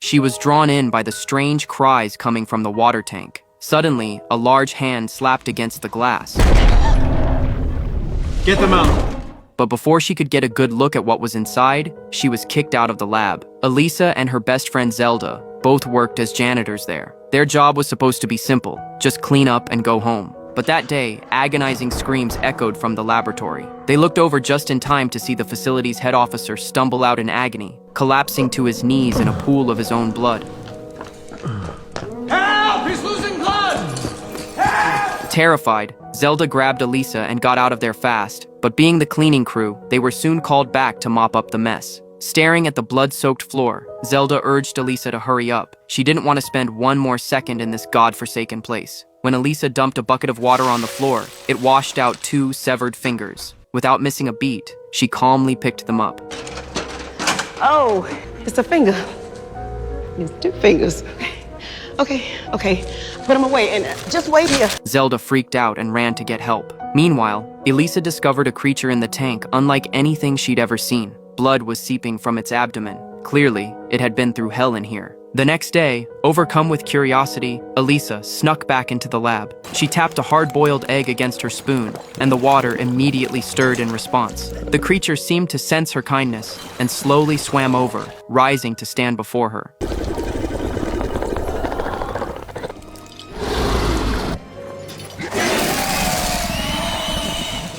She was drawn in by the strange cries coming from the water tank. Suddenly, a large hand slapped against the glass. Get them out! But before she could get a good look at what was inside, she was kicked out of the lab. Elisa and her best friend Zelda both worked as janitors there. Their job was supposed to be simple, just clean up and go home. But that day, agonizing screams echoed from the laboratory. They looked over just in time to see the facility's head officer stumble out in agony, collapsing to his knees in a pool of his own blood. Help! He's losing blood! Help! Terrified, Zelda grabbed Elisa and got out of there fast, but being the cleaning crew, they were soon called back to mop up the mess. Staring at the blood-soaked floor, Zelda urged Elisa to hurry up. She didn't want to spend one more second in this godforsaken place. When Elisa dumped a bucket of water on the floor, it washed out 2 severed fingers. Without missing a beat, she calmly picked them up. Oh, it's a finger. It's 2 fingers. Okay. Put them away and just wait here. Zelda freaked out and ran to get help. Meanwhile, Elisa discovered a creature in the tank unlike anything she'd ever seen. Blood was seeping from its abdomen. Clearly, it had been through hell in here. The next day, overcome with curiosity, Elisa snuck back into the lab. She tapped a hard-boiled egg against her spoon, and the water immediately stirred in response. The creature seemed to sense her kindness and slowly swam over, rising to stand before her.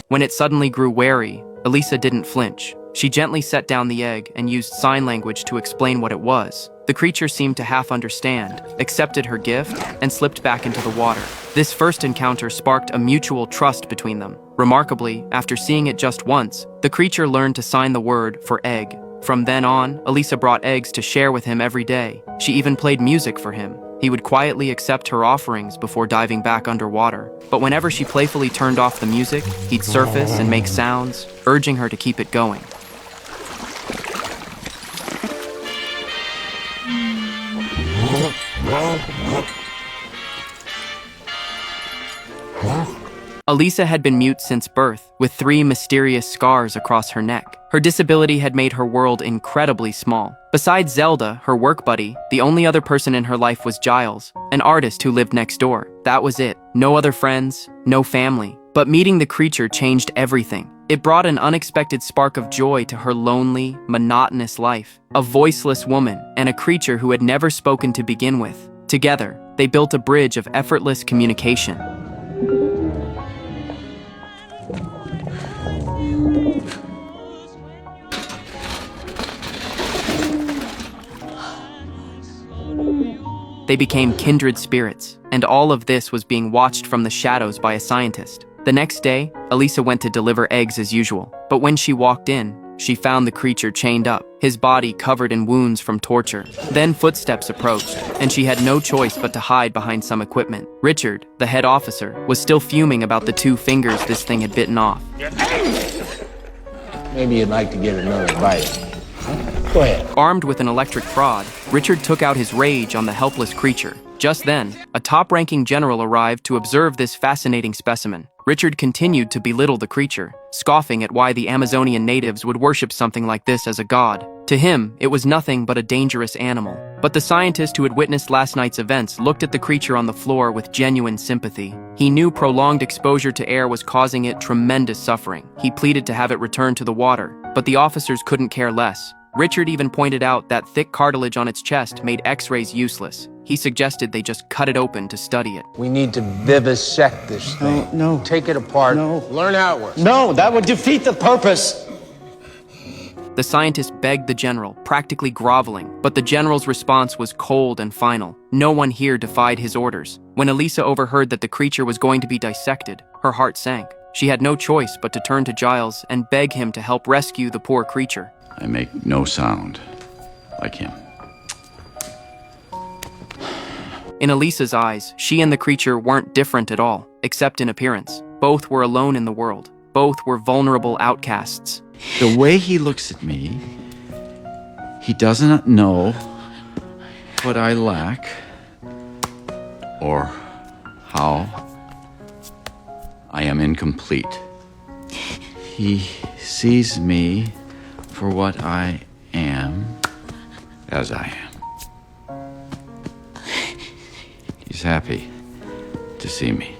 When it suddenly grew wary, Elisa didn't flinch. She gently set down the egg and used sign language to explain what it was. The creature seemed to half understand, accepted her gift, and slipped back into the water. This first encounter sparked a mutual trust between them. Remarkably, after seeing it just once, the creature learned to sign the word for egg. From then on, Elisa brought eggs to share with him every day. She even played music for him. He would quietly accept her offerings before diving back underwater. But whenever she playfully turned off the music, he'd surface and make sounds, urging her to keep it going. Elisa had been mute since birth, with 3 mysterious scars across her neck. Her disability had made her world incredibly small. Besides Zelda, her work buddy, the only other person in her life was Giles, an artist who lived next door. That was it. No other friends, no family. But meeting the creature changed everything. It brought an unexpected spark of joy to her lonely, monotonous life. A voiceless woman and a creature who had never spoken to begin with. Together, they built a bridge of effortless communication. They became kindred spirits, and all of this was being watched from the shadows by a scientist. The next day, Elisa went to deliver eggs as usual, but when she walked in, she found the creature chained up, his body covered in wounds from torture. Then footsteps approached, and she had no choice but to hide behind some equipment. Richard, the head officer, was still fuming about the 2 fingers this thing had bitten off. Maybe you'd like to get another bite. Go ahead. Armed with an electric prod, Richard took out his rage on the helpless creature. Just then, a top-ranking general arrived to observe this fascinating specimen. Richard continued to belittle the creature, scoffing at why the Amazonian natives would worship something like this as a god. To him, it was nothing but a dangerous animal. But the scientist who had witnessed last night's events looked at the creature on the floor with genuine sympathy. He knew prolonged exposure to air was causing it tremendous suffering. He pleaded to have it returned to the water, but the officers couldn't care less. Richard even pointed out that thick cartilage on its chest made X-rays useless. He suggested they just cut it open to study it. We need to vivisect this thing. No. Take it apart. No. Learn how it works. No, that would defeat the purpose. The scientist begged the general, practically groveling, but the general's response was cold and final. No one here defied his orders. When Elisa overheard that the creature was going to be dissected, her heart sank. She had no choice but to turn to Giles and beg him to help rescue the poor creature. I make no sound like him. In Elisa's eyes, she and the creature weren't different at all, except in appearance. Both were alone in the world. Both were vulnerable outcasts. The way he looks at me, he doesn't know what I lack or how I am incomplete. He sees me for what I am, as I am. He's happy to see me.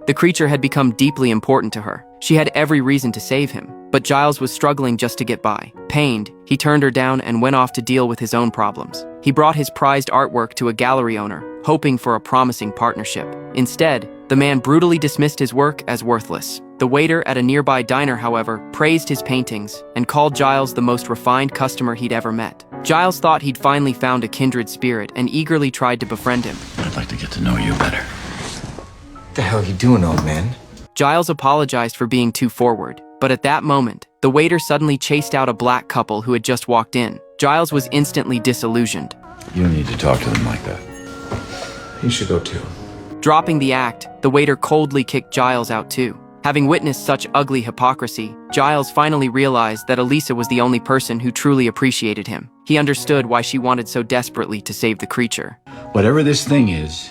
The creature had become deeply important to her. She had every reason to save him, but Giles was struggling just to get by. Pained, he turned her down and went off to deal with his own problems. He brought his prized artwork to a gallery owner, hoping for a promising partnership. Instead, the man brutally dismissed his work as worthless. The waiter at a nearby diner, however, praised his paintings and called Giles the most refined customer he'd ever met. Giles thought he'd finally found a kindred spirit and eagerly tried to befriend him. I'd like to get to know you better. What the hell are you doing, old man? Giles apologized for being too forward, but at that moment, the waiter suddenly chased out a black couple who had just walked in. Giles was instantly disillusioned. You don't need to talk to them like that. You should go too. Dropping the act, the waiter coldly kicked Giles out too. Having witnessed such ugly hypocrisy, Giles finally realized that Elisa was the only person who truly appreciated him. He understood why she wanted so desperately to save the creature. Whatever this thing is,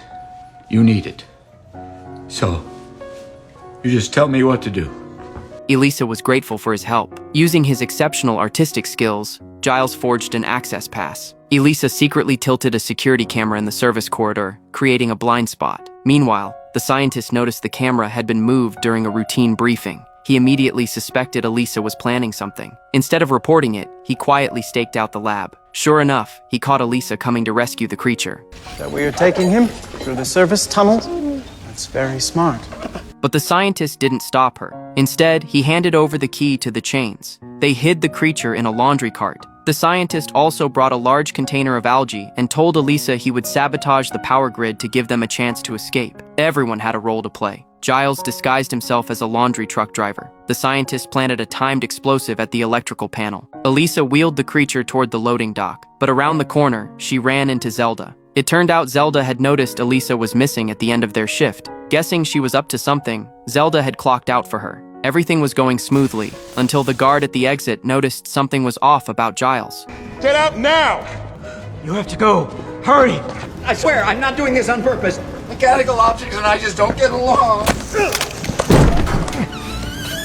you need it. So, you just tell me what to do. Elisa was grateful for his help. Using his exceptional artistic skills, Giles forged an access pass. Elisa secretly tilted a security camera in the service corridor, creating a blind spot. Meanwhile, the scientist noticed the camera had been moved during a routine briefing. He immediately suspected Elisa was planning something. Instead of reporting it, he quietly staked out the lab. Sure enough, he caught Elisa coming to rescue the creature. Is that where you're taking him? Through the service tunnels? That's very smart. But the scientist didn't stop her. Instead, he handed over the key to the chains. They hid the creature in a laundry cart. The scientist also brought a large container of algae and told Elisa he would sabotage the power grid to give them a chance to escape. Everyone had a role to play. Giles disguised himself as a laundry truck driver. The scientist planted a timed explosive at the electrical panel. Elisa wheeled the creature toward the loading dock, but around the corner, she ran into Zelda. It turned out Zelda had noticed Elisa was missing at the end of their shift. Guessing she was up to something, Zelda had clocked out for her. Everything was going smoothly, until the guard at the exit noticed something was off about Giles. Get out now! You have to go. Hurry! I swear, I'm not doing this on purpose. Mechanical objects and I just don't get along.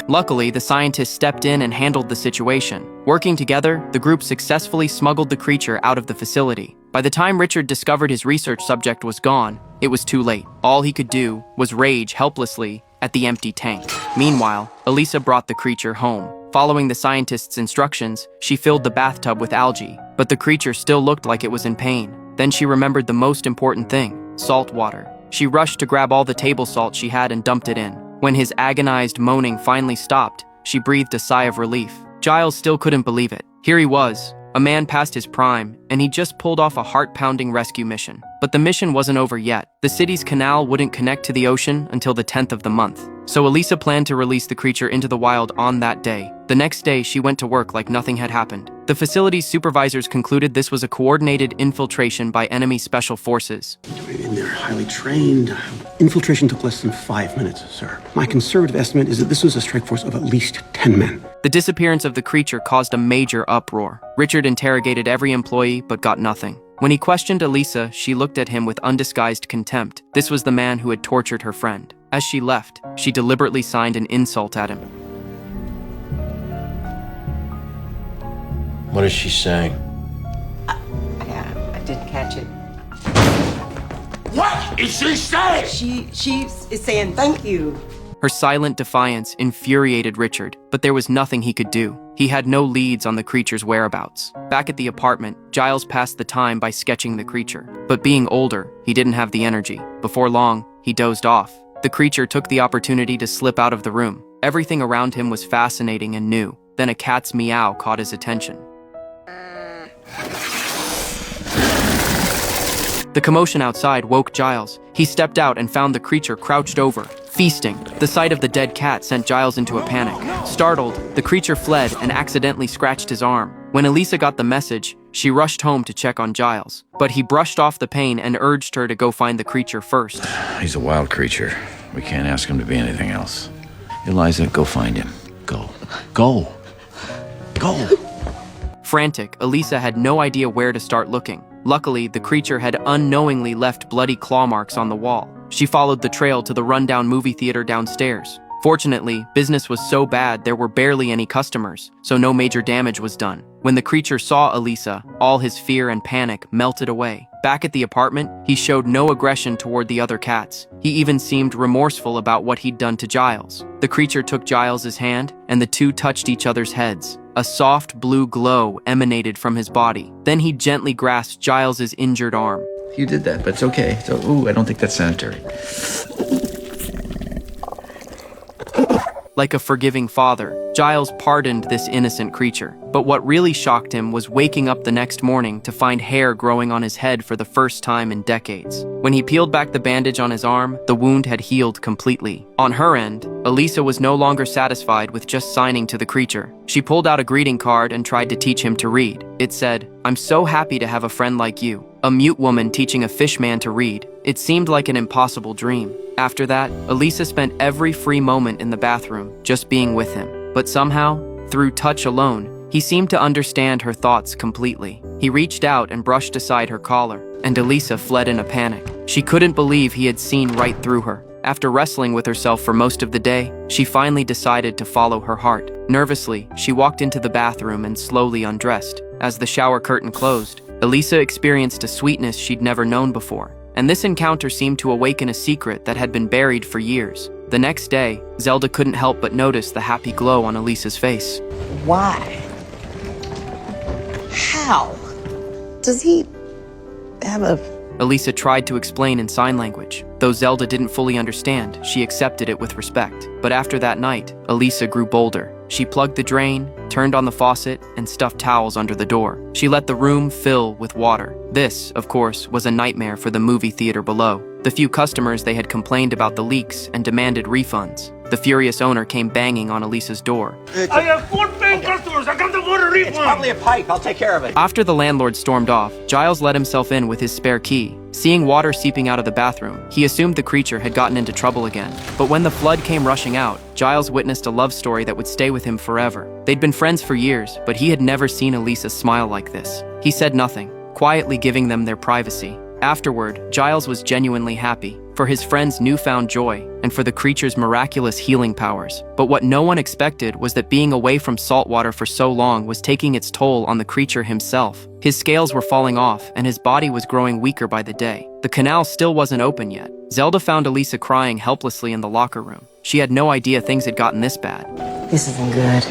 Luckily, the scientist stepped in and handled the situation. Working together, the group successfully smuggled the creature out of the facility. By the time Richard discovered his research subject was gone, it was too late. All he could do was rage helplessly at the empty tank. Meanwhile, Elisa brought the creature home. Following the scientist's instructions, she filled the bathtub with algae, but the creature still looked like it was in pain. Then she remembered the most important thing: salt water. She rushed to grab all the table salt she had and dumped it in. When his agonized moaning finally stopped, she breathed a sigh of relief. Giles still couldn't believe it. Here he was, a man past his prime, and he just pulled off a heart-pounding rescue mission. But the mission wasn't over yet. The city's canal wouldn't connect to the ocean until the 10th of the month. So Elisa planned to release the creature into the wild on that day. The next day, she went to work like nothing had happened. The facility's supervisors concluded this was a coordinated infiltration by enemy special forces. And they're highly trained. Infiltration took less than 5 minutes, sir. My conservative estimate is that this was a strike force of at least 10 men. The disappearance of the creature caused a major uproar. Richard interrogated every employee but got nothing. When he questioned Elisa, she looked at him with undisguised contempt. This was the man who had tortured her friend. As she left, she deliberately signed an insult at him. What is she saying? I didn't catch it. What is she saying? She is saying thank you. Her silent defiance infuriated Richard, but there was nothing he could do. He had no leads on the creature's whereabouts. Back at the apartment, Giles passed the time by sketching the creature. But being older, he didn't have the energy. Before long, he dozed off. The creature took the opportunity to slip out of the room. Everything around him was fascinating and new. Then a cat's meow caught his attention. The commotion outside woke Giles. He stepped out and found the creature crouched over, feasting. The sight of the dead cat sent Giles into a panic. Startled, the creature fled and accidentally scratched his arm. When Elisa got the message, she rushed home to check on Giles. But he brushed off the pain and urged her to go find the creature first. He's a wild creature. We can't ask him to be anything else. Eliza, go find him. Go. Go. Go. Frantic, Elisa had no idea where to start looking. Luckily, the creature had unknowingly left bloody claw marks on the wall. She followed the trail to the rundown movie theater downstairs. Fortunately, business was so bad there were barely any customers, so no major damage was done. When the creature saw Elisa, all his fear and panic melted away. Back at the apartment, he showed no aggression toward the other cats. He even seemed remorseful about what he'd done to Giles. The creature took Giles's hand, and the two touched each other's heads. A soft blue glow emanated from his body. Then he gently grasped Giles's injured arm. You did that, but it's okay. So, ooh, I don't think that's sanitary. Like a forgiving father, Giles pardoned this innocent creature. But what really shocked him was waking up the next morning to find hair growing on his head for the first time in decades. When he peeled back the bandage on his arm, the wound had healed completely. On her end, Elisa was no longer satisfied with just signing to the creature. She pulled out a greeting card and tried to teach him to read. It said, "I'm so happy to have a friend like you." A mute woman teaching a fish man to read. It seemed like an impossible dream. After that, Elisa spent every free moment in the bathroom, just being with him. But somehow, through touch alone, he seemed to understand her thoughts completely. He reached out and brushed aside her collar, and Elisa fled in a panic. She couldn't believe he had seen right through her. After wrestling with herself for most of the day, she finally decided to follow her heart. Nervously, she walked into the bathroom and slowly undressed. As the shower curtain closed, Elisa experienced a sweetness she'd never known before. And this encounter seemed to awaken a secret that had been buried for years. The next day, Zelda couldn't help but notice the happy glow on Elisa's face. Why? How? Does he have a... Elisa tried to explain in sign language. Though Zelda didn't fully understand, she accepted it with respect. But after that night, Elisa grew bolder. She plugged the drain, turned on the faucet, and stuffed towels under the door. She let the room fill with water. This, of course, was a nightmare for the movie theater below. The few customers they had complained about the leaks and demanded refunds. The furious owner came banging on Elisa's door. I have 4 paying customers. I got the water refund. It's probably a pipe. I'll take care of it. After the landlord stormed off, Giles let himself in with his spare key. Seeing water seeping out of the bathroom, he assumed the creature had gotten into trouble again. But when the flood came rushing out, Giles witnessed a love story that would stay with him forever. They'd been friends for years, but he had never seen Elisa smile like this. He said nothing, quietly giving them their privacy. Afterward, Giles was genuinely happy, for his friend's newfound joy, and for the creature's miraculous healing powers. But what no one expected was that being away from salt water for so long was taking its toll on the creature himself. His scales were falling off, and his body was growing weaker by the day. The canal still wasn't open yet. Zelda found Elisa crying helplessly in the locker room. She had no idea things had gotten this bad. This isn't good.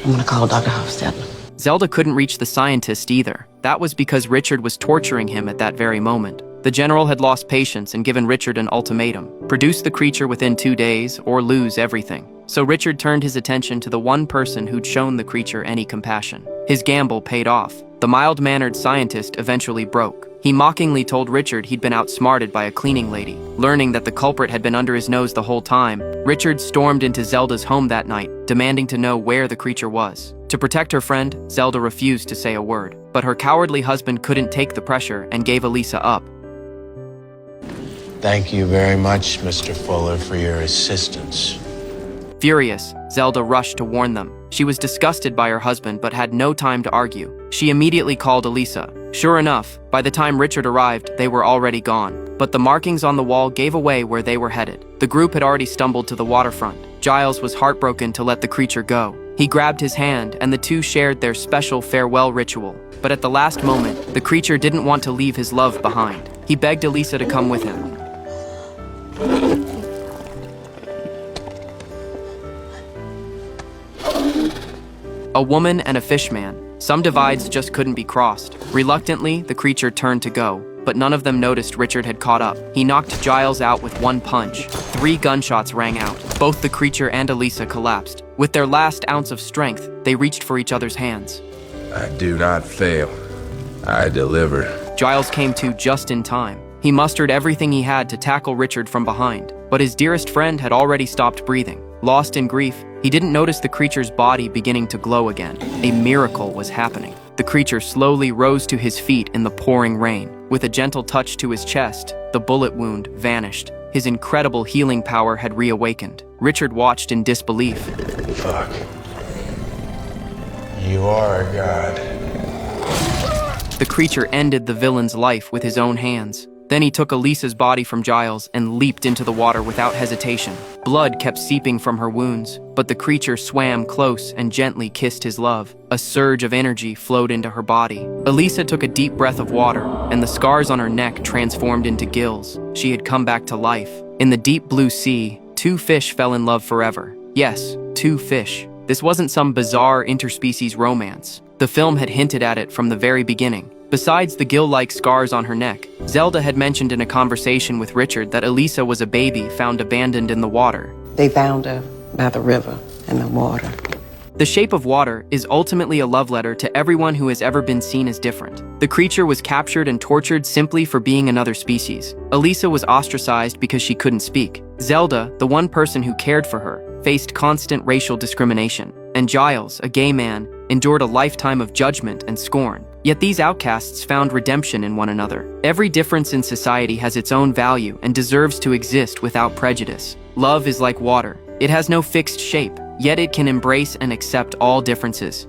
I'm gonna call Dr. Hofstadter. Zelda couldn't reach the scientist either. That was because Richard was torturing him at that very moment. The general had lost patience and given Richard an ultimatum: produce the creature within 2 days or lose everything. So Richard turned his attention to the one person who'd shown the creature any compassion. His gamble paid off. The mild-mannered scientist eventually broke. He mockingly told Richard he'd been outsmarted by a cleaning lady. Learning that the culprit had been under his nose the whole time, Richard stormed into Zelda's home that night, demanding to know where the creature was. To protect her friend, Zelda refused to say a word. But her cowardly husband couldn't take the pressure and gave Elisa up. Thank you very much, Mr. Fuller, for your assistance. Furious, Zelda rushed to warn them. She was disgusted by her husband but had no time to argue. She immediately called Elisa. Sure enough, by the time Richard arrived, they were already gone. But the markings on the wall gave away where they were headed. The group had already stumbled to the waterfront. Giles was heartbroken to let the creature go. He grabbed his hand, and the two shared their special farewell ritual. But at the last moment, the creature didn't want to leave his love behind. He begged Elisa to come with him. A woman and a fishman. Some divides just couldn't be crossed. Reluctantly, the creature turned to go, but none of them noticed Richard had caught up. He knocked Giles out with one punch. 3 gunshots rang out. Both the creature and Elisa collapsed. With their last ounce of strength, they reached for each other's hands. I do not fail. I deliver. Giles came to just in time. He mustered everything he had to tackle Richard from behind, but his dearest friend had already stopped breathing. Lost in grief, he didn't notice the creature's body beginning to glow again. A miracle was happening. The creature slowly rose to his feet in the pouring rain. With a gentle touch to his chest, the bullet wound vanished. His incredible healing power had reawakened. Richard watched in disbelief. Fuck. You are a god. The creature ended the villain's life with his own hands. Then he took Elisa's body from Giles and leaped into the water without hesitation. Blood kept seeping from her wounds, but the creature swam close and gently kissed his love. A surge of energy flowed into her body. Elisa took a deep breath of water, and the scars on her neck transformed into gills. She had come back to life. In the deep blue sea, 2 fish fell in love forever. Yes, 2 fish. This wasn't some bizarre interspecies romance. The film had hinted at it from the very beginning. Besides the gill-like scars on her neck, Zelda had mentioned in a conversation with Richard that Elisa was a baby found abandoned in the water. They found her by the river and the water. The Shape of Water is ultimately a love letter to everyone who has ever been seen as different. The creature was captured and tortured simply for being another species. Elisa was ostracized because she couldn't speak. Zelda, the one person who cared for her, faced constant racial discrimination. And Giles, a gay man, endured a lifetime of judgment and scorn. Yet these outcasts found redemption in one another. Every difference in society has its own value and deserves to exist without prejudice. Love is like water. It has no fixed shape, yet it can embrace and accept all differences.